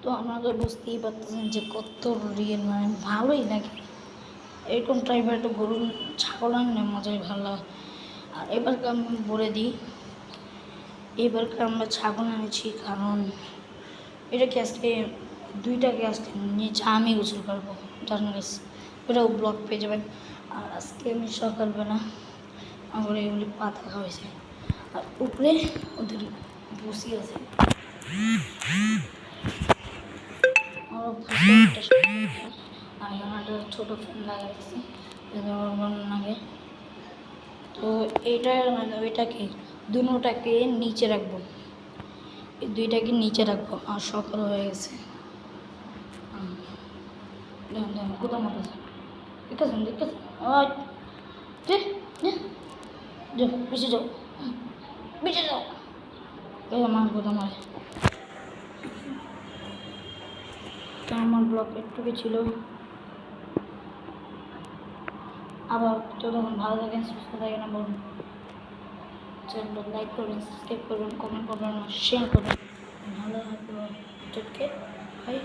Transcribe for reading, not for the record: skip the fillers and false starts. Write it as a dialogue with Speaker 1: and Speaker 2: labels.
Speaker 1: তো আপনারা বুঝতেই পারতেছেন যে কত রিয়েল, মানে ভালোই লাগে এরকম টাইপের একটা গরু ছাগল আনলে মজাই ভালো লাগে। আর এবারকে আমি বলে দিই, এবারকে আমরা ছাগল এনেছি কারণ এটাকে আজকে দুইটাকে আজকে নিচে আমি গোসল করবো, জানেন গাইস, ওটাও ব্লগ পেয়ে যাবেন। আর আজকে আমি সকালবেলা আমার এগুলি পাতা খাওয়াইছে, আর উপরে ওদের বসি আছে, আর একটা ছোটো ফ্যান লাগাইছি লাগে। তো এইটা মানে ওইটাকে দুটাকে নিচে রাখবো, এই দুইটাকে নিচে রাখবো। আর সকাল হয়ে গেছে, কোথাও মতো দেখতেছেন দেখতেছেন বেশি যাও বেশি যাও, আমার কোথাও মারে। তো আমার ব্লগ একটুকু ছিল, আবার তো তখন ভালো থাকেন, সুস্থ থাকেন, আবার চ্যানেলটা লাইক করবেন, সাবস্ক্রাইব করবেন, কমেন্ট করবেন, শেয়ার করবেন। ভালো থাকবে, ভাই।